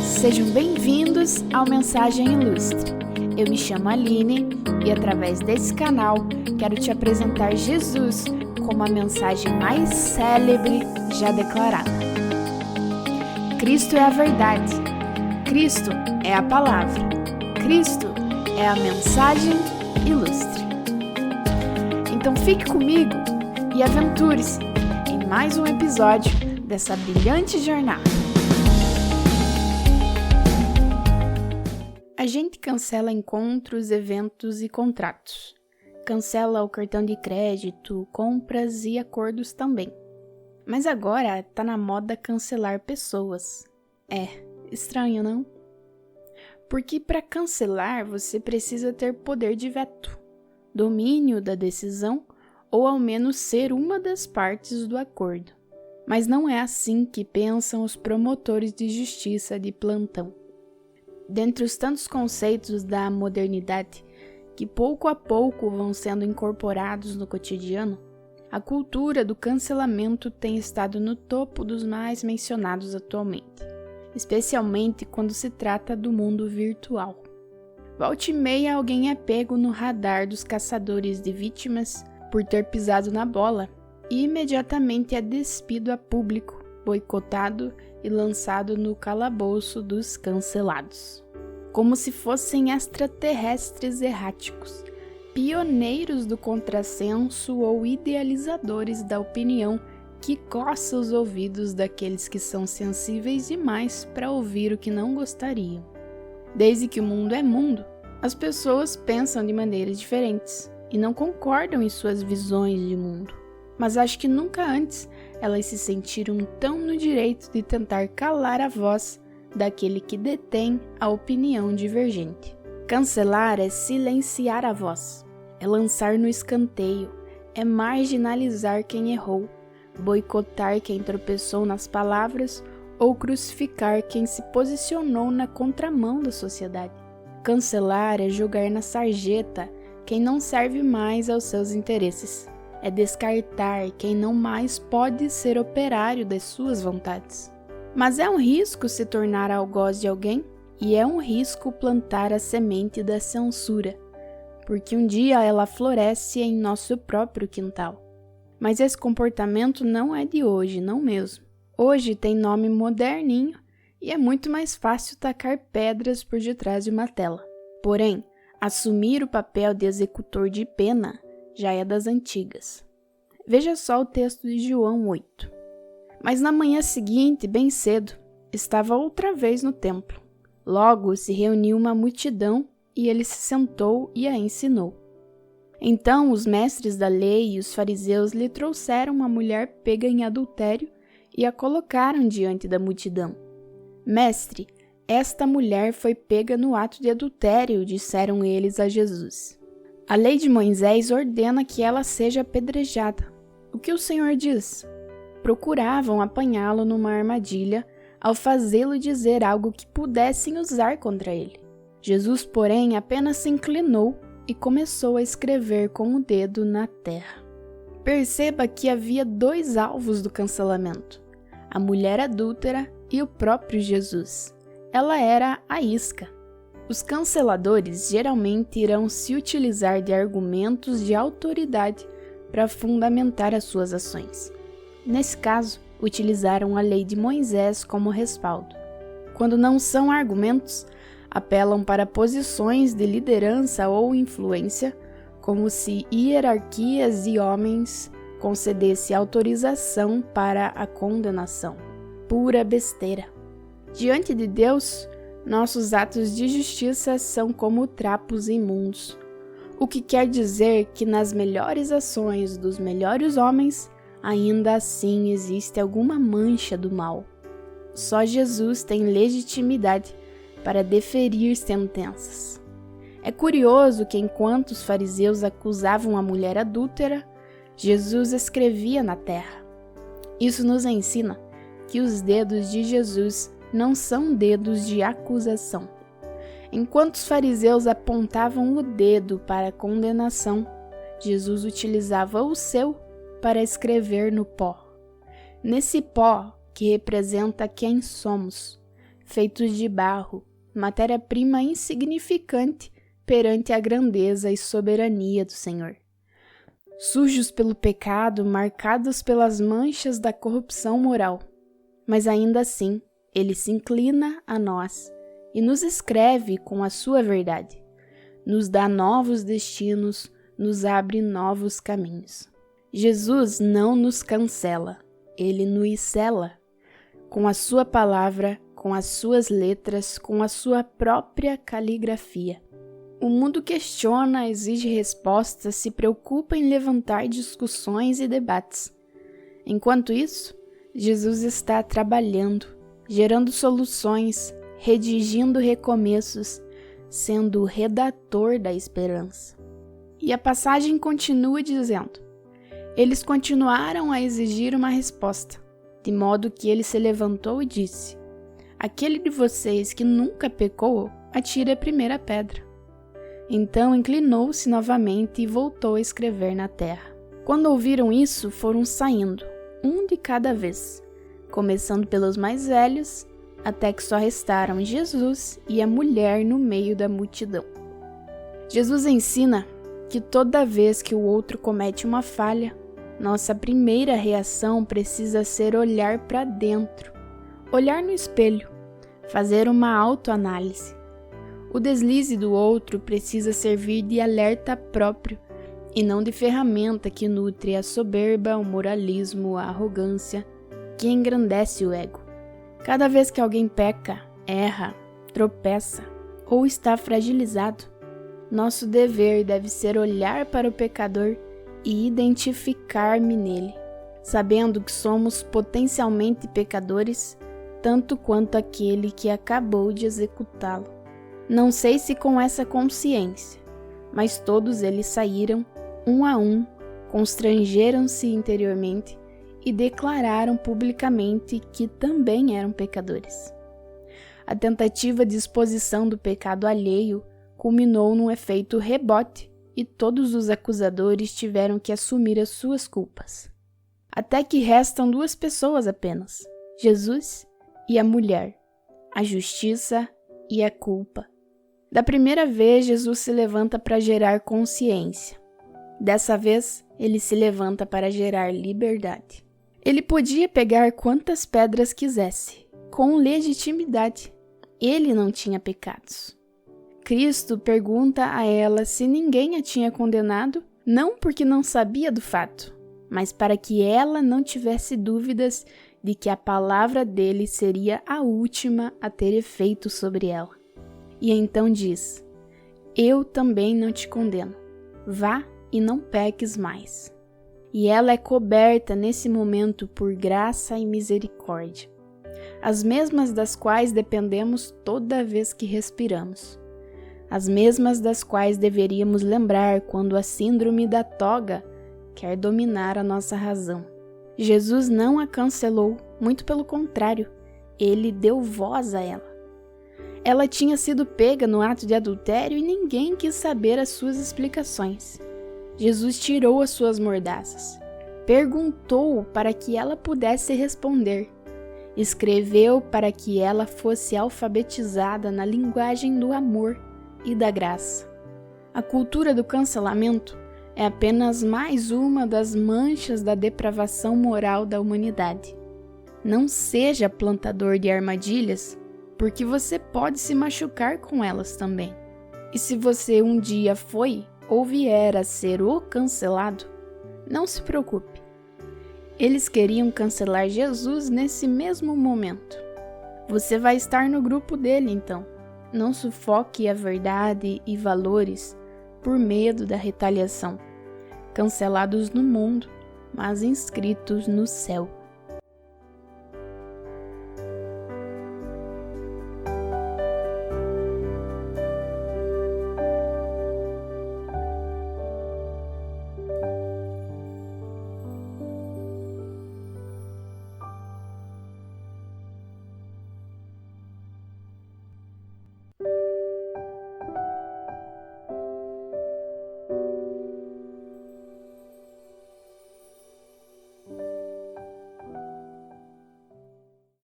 Sejam bem-vindos ao Mensagem Ilustre. Eu me chamo Aline e através desse canal quero te apresentar Jesus como a mensagem mais célebre já declarada. Cristo é a verdade, Cristo é a palavra, Cristo é a mensagem ilustre. Então fique comigo e aventure-se em mais um episódio dessa brilhante jornada. A gente cancela encontros, eventos e contratos. Cancela o cartão de crédito, compras e acordos também. Mas agora tá na moda cancelar pessoas. Estranho, não? Porque para cancelar você precisa ter poder de veto, domínio da decisão ou ao menos ser uma das partes do acordo. Mas não é assim que pensam os promotores de justiça de plantão. Dentre os tantos conceitos da modernidade que pouco a pouco vão sendo incorporados no cotidiano, a cultura do cancelamento tem estado no topo dos mais mencionados atualmente, especialmente quando se trata do mundo virtual. Volta e meia alguém é pego no radar dos caçadores de vítimas por ter pisado na bola e imediatamente é despido a público, boicotado e lançado no calabouço dos cancelados. Como se fossem extraterrestres erráticos, pioneiros do contrassenso ou idealizadores da opinião que coça os ouvidos daqueles que são sensíveis demais para ouvir o que não gostariam. Desde que o mundo é mundo, as pessoas pensam de maneiras diferentes e não concordam em suas visões de mundo. Mas acho que nunca antes elas se sentiram tão no direito de tentar calar a voz daquele que detém a opinião divergente. Cancelar é silenciar a voz, é lançar no escanteio, é marginalizar quem errou, boicotar quem tropeçou nas palavras ou crucificar quem se posicionou na contramão da sociedade. Cancelar é jogar na sarjeta quem não serve mais aos seus interesses. É descartar quem não mais pode ser operário das suas vontades. Mas é um risco se tornar algoz de alguém e é um risco plantar a semente da censura, porque um dia ela floresce em nosso próprio quintal. Mas esse comportamento não é de hoje, não mesmo. Hoje tem nome moderninho e é muito mais fácil tacar pedras por detrás de uma tela. Porém, assumir o papel de executor de pena já é das antigas. Veja só o texto de João 8. Mas na manhã seguinte, bem cedo, estava outra vez no templo. Logo se reuniu uma multidão e ele se sentou e a ensinou. Então os mestres da lei e os fariseus lhe trouxeram uma mulher pega em adultério e a colocaram diante da multidão. Mestre, esta mulher foi pega no ato de adultério, disseram eles a Jesus. A lei de Moisés ordena que ela seja apedrejada. O que o Senhor diz? Procuravam apanhá-lo numa armadilha ao fazê-lo dizer algo que pudessem usar contra ele. Jesus, porém, apenas se inclinou e começou a escrever com o dedo na terra. Perceba que havia dois alvos do cancelamento: a mulher adúltera e o próprio Jesus. Ela era a isca. Os canceladores geralmente irão se utilizar de argumentos de autoridade para fundamentar as suas ações. Nesse caso, utilizaram a lei de Moisés como respaldo. Quando não são argumentos, apelam para posições de liderança ou influência, como se hierarquias e homens concedessem autorização para a condenação. Pura besteira. Diante de Deus, nossos atos de justiça são como trapos imundos, o que quer dizer que nas melhores ações dos melhores homens, ainda assim existe alguma mancha do mal. Só Jesus tem legitimidade para deferir sentenças. É curioso que enquanto os fariseus acusavam a mulher adúltera, Jesus escrevia na terra. Isso nos ensina que os dedos de Jesus não são dedos de acusação. Enquanto os fariseus apontavam o dedo para a condenação, Jesus utilizava o seu para escrever no pó. Nesse pó, que representa quem somos, feitos de barro, matéria-prima insignificante perante a grandeza e soberania do Senhor. Sujos pelo pecado, marcados pelas manchas da corrupção moral. Mas ainda assim, ele se inclina a nós e nos escreve com a sua verdade. Nos dá novos destinos, nos abre novos caminhos. Jesus não nos cancela, ele nos sela. Com a sua palavra, com as suas letras, com a sua própria caligrafia. O mundo questiona, exige respostas, se preocupa em levantar discussões e debates. Enquanto isso, Jesus está trabalhando, gerando soluções, redigindo recomeços, sendo o redator da esperança. E a passagem continua dizendo: eles continuaram a exigir uma resposta, de modo que ele se levantou e disse: aquele de vocês que nunca pecou, atire a primeira pedra. Então inclinou-se novamente e voltou a escrever na terra. Quando ouviram isso, foram saindo, um de cada vez, começando pelos mais velhos, até que só restaram Jesus e a mulher no meio da multidão. Jesus ensina que toda vez que o outro comete uma falha, nossa primeira reação precisa ser olhar para dentro, olhar no espelho, fazer uma autoanálise. O deslize do outro precisa servir de alerta próprio e não de ferramenta que nutre a soberba, o moralismo, a arrogância, que engrandece o ego. Cada vez que alguém peca, erra, tropeça ou está fragilizado, nosso dever deve ser olhar para o pecador e identificar-me nele, sabendo que somos potencialmente pecadores, tanto quanto aquele que acabou de executá-lo. Não sei se com essa consciência, mas todos eles saíram, um a um, constrangeram-se interiormente e declararam publicamente que também eram pecadores. A tentativa de exposição do pecado alheio culminou num efeito rebote e todos os acusadores tiveram que assumir as suas culpas. Até que restam duas pessoas apenas, Jesus e a mulher, a justiça e a culpa. Da primeira vez, Jesus se levanta para gerar consciência. Dessa vez, ele se levanta para gerar liberdade. Ele podia pegar quantas pedras quisesse, com legitimidade. Ele não tinha pecados. Cristo pergunta a ela se ninguém a tinha condenado, não porque não sabia do fato, mas para que ela não tivesse dúvidas de que a palavra dele seria a última a ter efeito sobre ela. E então diz: eu também não te condeno. Vá e não peques mais. E ela é coberta nesse momento por graça e misericórdia, as mesmas das quais dependemos toda vez que respiramos, as mesmas das quais deveríamos lembrar quando a síndrome da toga quer dominar a nossa razão. Jesus não a cancelou, muito pelo contrário, ele deu voz a ela. Ela tinha sido pega no ato de adultério e ninguém quis saber as suas explicações. Jesus tirou as suas mordaças, perguntou para que ela pudesse responder, escreveu para que ela fosse alfabetizada na linguagem do amor e da graça. A cultura do cancelamento é apenas mais uma das manchas da depravação moral da humanidade. Não seja plantador de armadilhas, porque você pode se machucar com elas também. E se você um dia foi ou vier a ser o cancelado, não se preocupe. Eles queriam cancelar Jesus nesse mesmo momento. Você vai estar no grupo dele então. Não sufoque a verdade e valores por medo da retaliação. Cancelados no mundo, mas inscritos no céu.